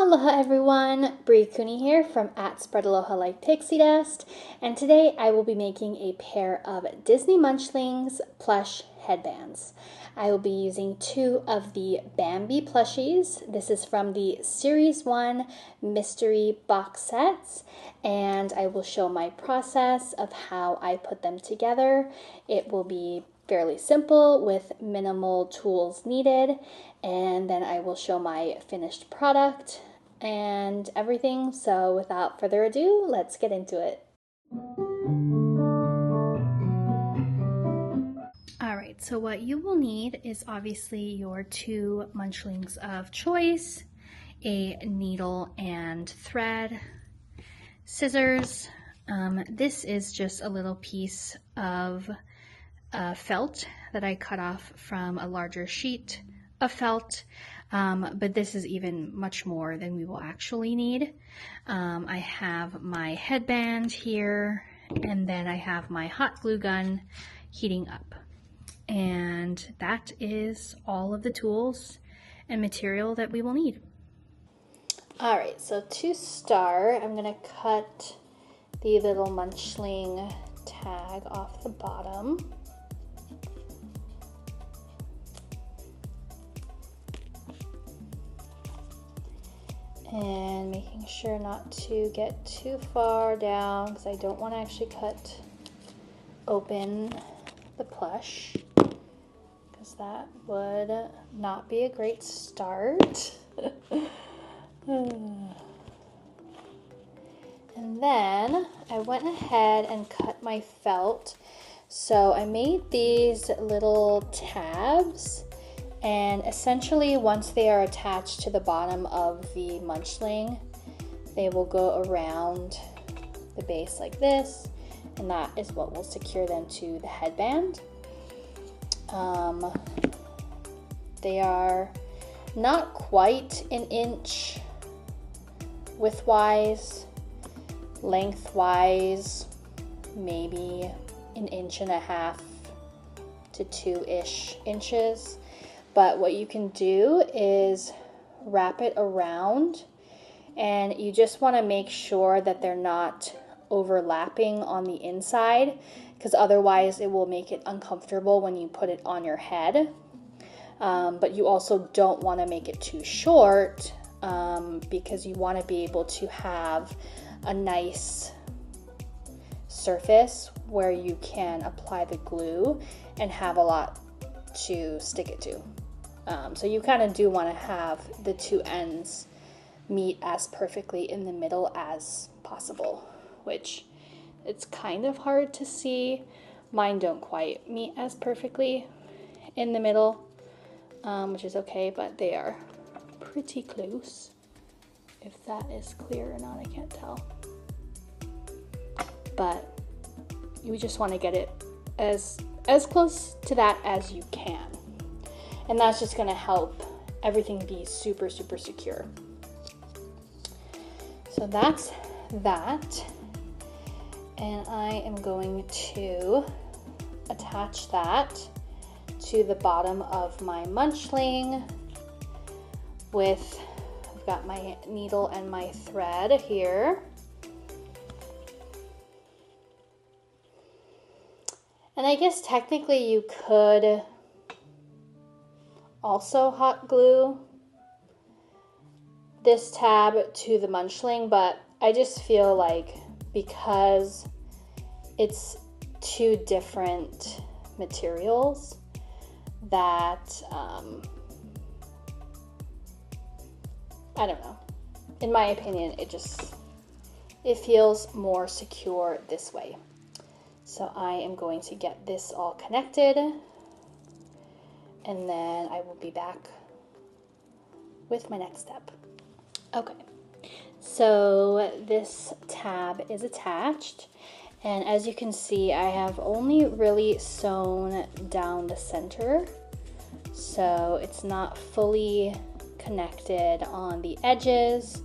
Aloha everyone, Kuni here from @SpreadAloha and today I will be making a pair of Disney Munchlings Plush Headbands. I will be using 2 of the Bambi plushies. This is from the Series 1 mystery box sets, and I will show my process of how I put them together. It will be fairly simple with minimal tools needed, and then I will show my finished product and everything. So without further ado, let's get into it. Alright, so what you will need is obviously your 2 munchlings of choice, a needle and thread, scissors. This is just a little piece of felt that I cut off from a larger sheet of felt, but this is even much more than we will actually need. I have my headband here, and then I have my hot glue gun heating up. And that is all of the tools and material that we will need. Alright, so to start, I'm going to cut the little munchling tag off the bottom. And making sure not to get too far down because I don't want to actually cut open the plush, because that would not be a great start. And then I went ahead and cut my felt. So I made these little tabs, and essentially once they are attached to the bottom of the munchling, they will go around the base like this, and that is what will secure them to the headband. They are not quite an inch widthwise, lengthwise maybe 1.5 inches to 2-ish inches. But what you can do is wrap it around, and you just want to make sure that they're not overlapping on the inside, because otherwise it will make it uncomfortable when you put it on your head. But you also don't want to make it too short, because you want to be able to have a nice surface where you can apply the glue and have a lot to stick it to. So you kind of do want to have the 2 ends meet as perfectly in the middle as possible, which it's kind of hard to see. Mine don't quite meet as perfectly in the middle, which is okay, but they are pretty close. If that is clear or not, I can't tell. But you just want to get it as close to that as you can. And that's just going to help everything be super, super secure. So that's that. And I am going to attach that to the bottom of my munchling with, I've got my needle and my thread here. And I guess technically you could also hot glue this tab to the munchling, but I just feel like because it's 2 different materials that I don't know, in my opinion it feels more secure this way. So I am going to get this all connected, and then I will be back with my next step. Okay, so this tab is attached, and as you can see, I have only really sewn down the center, so it's not fully connected on the edges,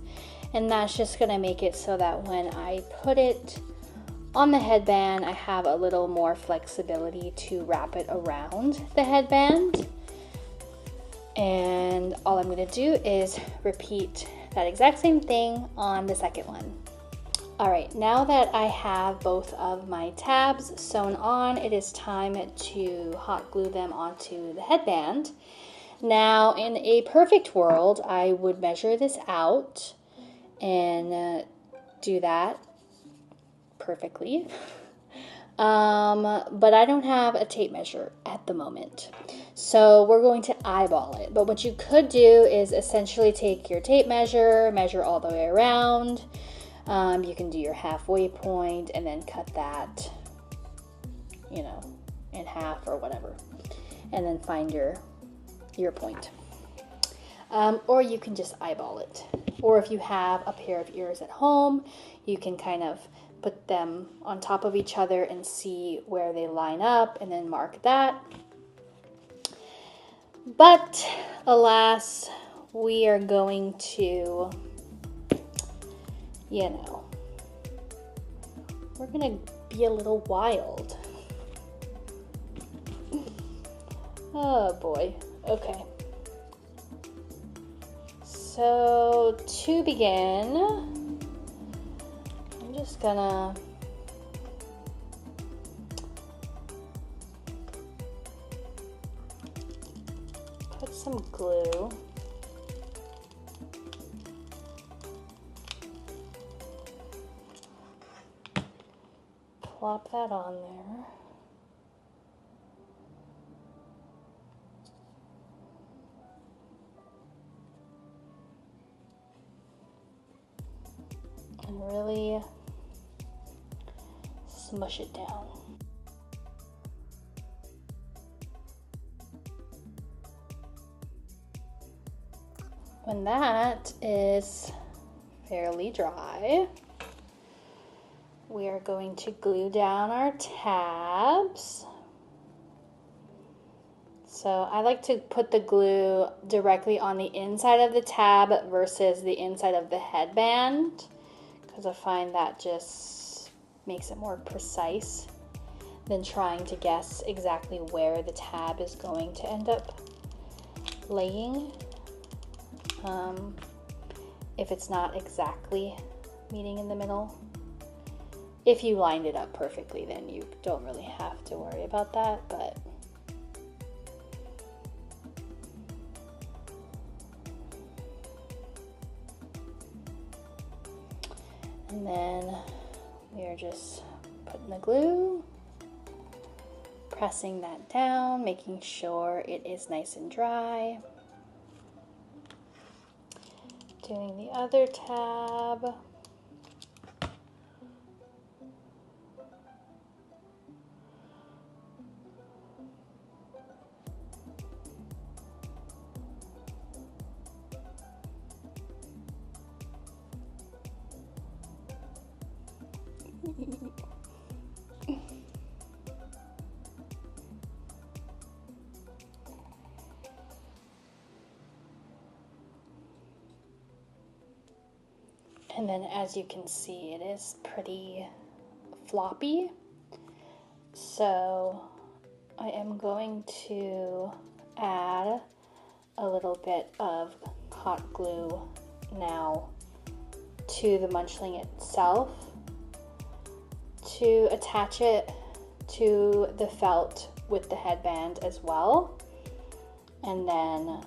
and that's just gonna make it so that when I put it on the headband, I have a little more flexibility to wrap it around the headband. And all I'm going to do is repeat that exact same thing on the second one. All right, now that I have both of my tabs sewn on, it is time to hot glue them onto the headband. Now, in a perfect world, I would measure this out and do that perfectly. But I don't have a tape measure at the moment. So we're going to eyeball it. But what you could do is essentially take your tape measure all the way around. You can do your halfway point and then cut that, you know, in half or whatever. And then find your point. Or you can just eyeball it. Or if you have a pair of ears at home, you can kind of put them on top of each other and see where they line up and then mark that. But alas, we are going to, you know, we're gonna be a little wild. Oh boy, okay. So to begin, I'm just gonna put some glue plop that on there. And really smush it down. When that is fairly dry, we are going to glue down our tabs. So I like to put the glue directly on the inside of the tab versus the inside of the headband, because I find that just makes it more precise than trying to guess exactly where the tab is going to end up laying. If it's not exactly meeting in the middle. If you lined it up perfectly, then you don't really have to worry about that, but and then we are just putting the glue, pressing that down, making sure it is nice and dry. Doing the other tab. And then as you can see, it is pretty floppy. So I am going to add a little bit of hot glue now to the munchling itself to attach it to the felt with the headband as well. And then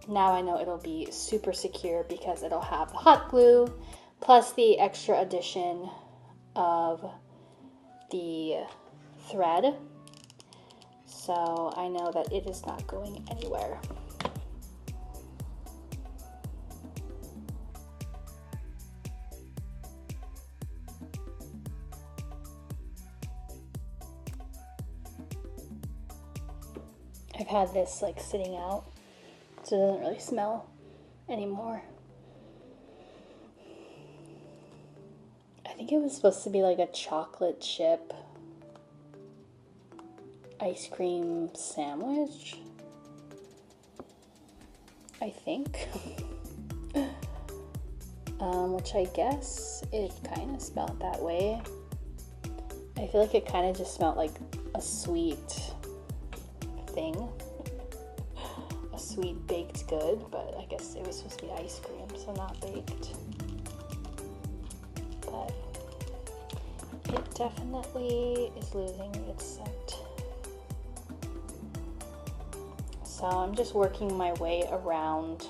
now I know it'll be super secure because it'll have the hot glue plus the extra addition of the thread. So I know that it is not going anywhere. I've had this like sitting out, so it doesn't really smell anymore. I think it was supposed to be like a chocolate chip ice cream sandwich, I think. Which I guess it kind of smelled that way. I feel like it kind of just smelled like a sweet thing, a sweet baked good, but I guess it was supposed to be ice cream, so not baked. But it definitely is losing its scent. So I'm just working my way around.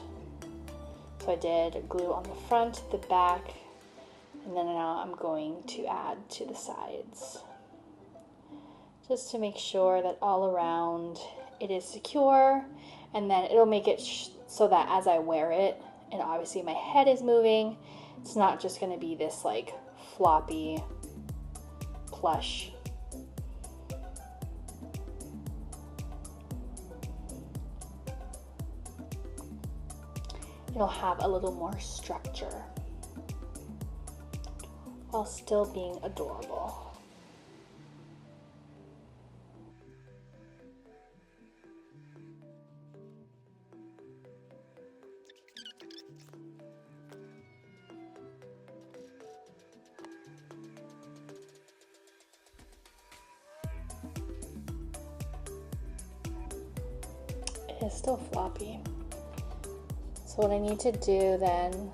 So I did glue on the front, the back, and then now I'm going to add to the sides. Just to make sure that all around it is secure, and then it'll make it so that as I wear it, and obviously my head is moving, it's not just going to be this like floppy plush. It'll have a little more structure while still being adorable. It's still floppy. So what I need to do then,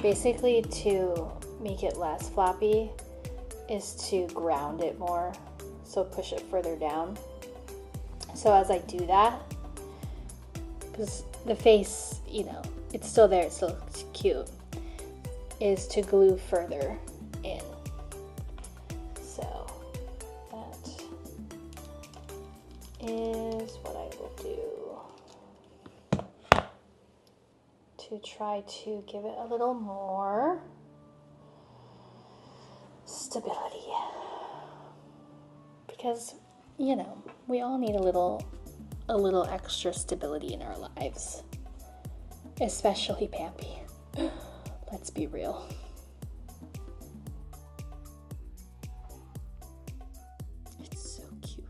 basically to make it less floppy, is to ground it more. So push it further down. So as I do that, because the face, you know, it's still there, it still looks cute, is to glue further in. So that is what I will do to try to give it a little more stability, because, you know, we all need a little extra stability in our lives, especially Pampy. Let's be real. It's so cute.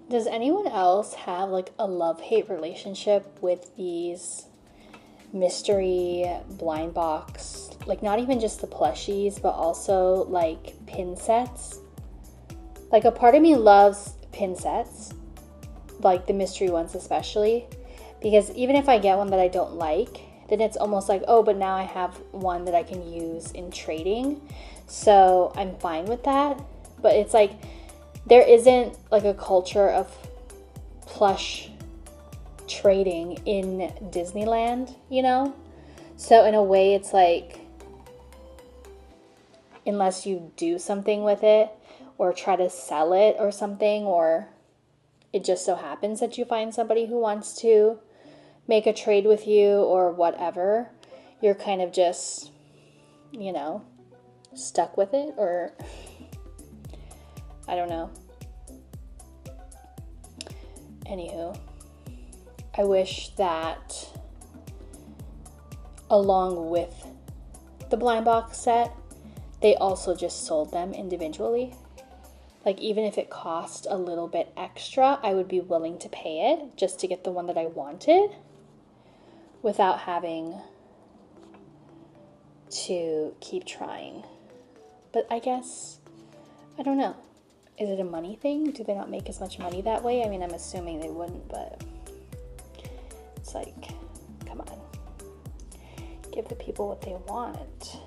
Does anyone else have like a love-hate relationship with these mystery blind box, like not even just the plushies, but also like pin sets? Like a part of me loves pin sets, like the mystery ones especially, because even if I get one that I don't like, then it's almost like, oh, but now I have one that I can use in trading, so I'm fine with that. But it's like, there isn't like a culture of plush trading in Disneyland, you know? So in a way, it's like, unless you do something with it or try to sell it or something, or it just so happens that you find somebody who wants to make a trade with you or whatever, you're kind of just, you know, stuck with it, or I don't know. Anywho, I wish that along with the blind box set, they also just sold them individually. Like, even if it cost a little bit extra, I would be willing to pay it just to get the one that I wanted without having to keep trying. But I guess, I don't know. Is it a money thing? Do they not make as much money that way? I mean, I'm assuming they wouldn't, but it's like, come on. Give the people what they want.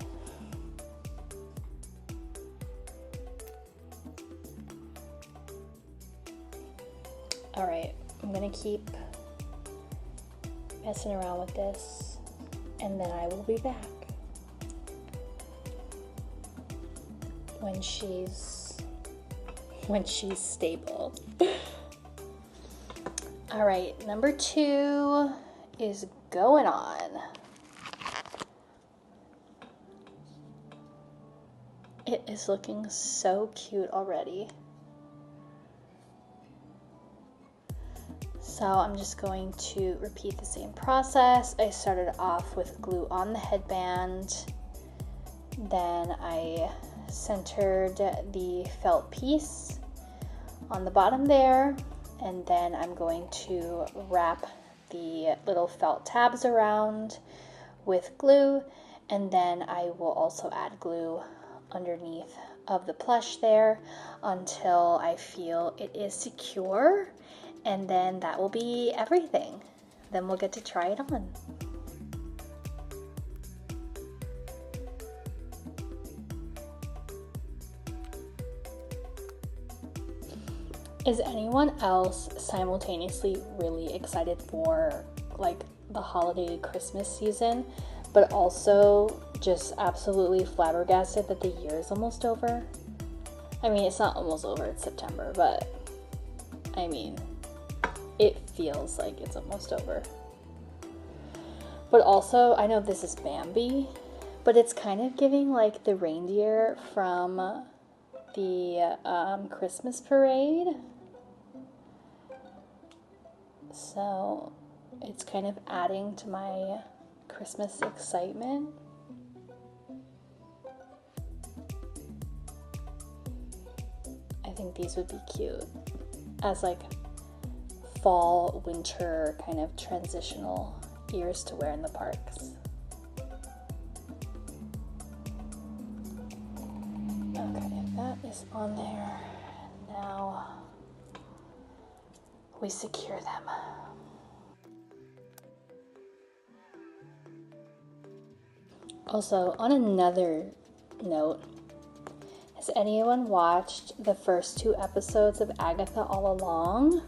All right, I'm gonna keep messing around with this, and then I will be back when she's stable. All right, number 2 is going on. It is looking so cute already. So I'm just going to repeat the same process. I started off with glue on the headband. Then I centered the felt piece on the bottom there, and then I'm going to wrap the little felt tabs around with glue, and then I will also add glue underneath of the plush there until I feel it is secure, and then that will be everything. Then we'll get to try it on. Is anyone else simultaneously really excited for like the holiday Christmas season, but also just absolutely flabbergasted that the year is almost over? I mean, it's not almost over, it's September, but I mean, it feels like it's almost over. But also, I know this is Bambi, but it's kind of giving like the reindeer from the Christmas parade. So it's kind of adding to my Christmas excitement. I think these would be cute as like fall, winter kind of transitional ears to wear in the parks. Okay, that is on there. Now we secure them. Also, on another note, has anyone watched the first 2 episodes of Agatha All Along?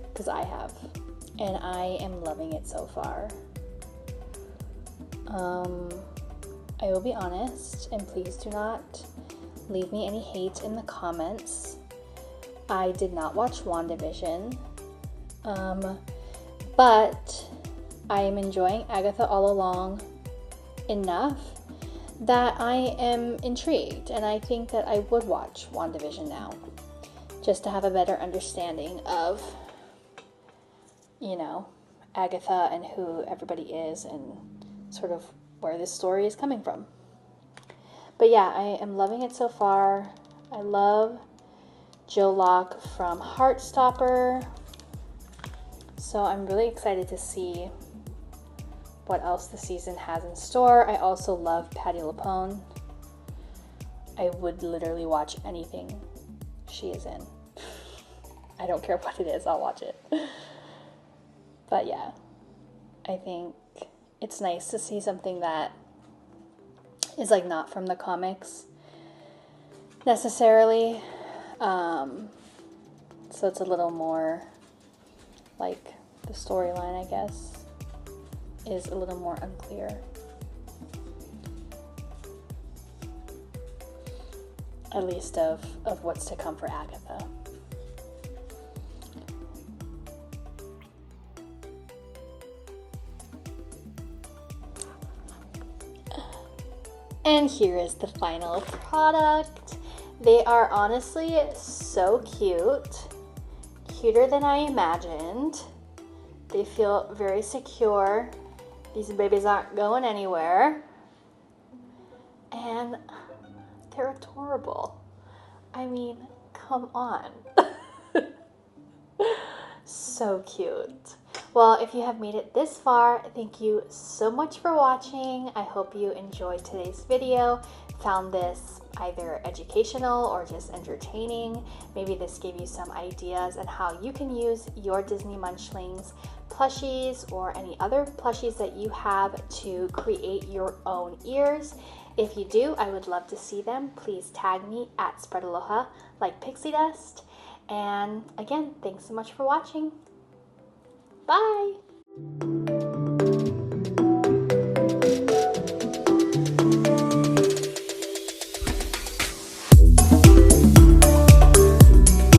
Because I have, and I am loving it so far. I will be honest, and please do not leave me any hate in the comments. I did not watch WandaVision, but I am enjoying Agatha All Along enough that I am intrigued, and I think that I would watch WandaVision now, just to have a better understanding of, you know, Agatha and who everybody is and sort of where this story is coming from. But yeah, I am loving it so far. I love Joe Locke from Heartstopper, so I'm really excited to see what else the season has in store. I also love Patti LuPone. I would literally watch anything she is in. I don't care what it is, I'll watch it. But yeah, I think it's nice to see something that is like not from the comics necessarily. So it's a little more like the storyline, I guess, is a little more unclear. At least of what's to come for Agatha. And here is the final product. They are honestly so cute. Cuter than I imagined. They feel very secure. These babies aren't going anywhere. And they're adorable. I mean, come on. So cute. Well, if you have made it this far, thank you so much for watching. I hope you enjoyed today's video, found this either educational or just entertaining. Maybe this gave you some ideas on how you can use your Disney Munchlings plushies or any other plushies that you have to create your own ears. If you do, I would love to see them. Please tag me at @spreadaloha like pixie dust. And again, thanks so much for watching. Bye!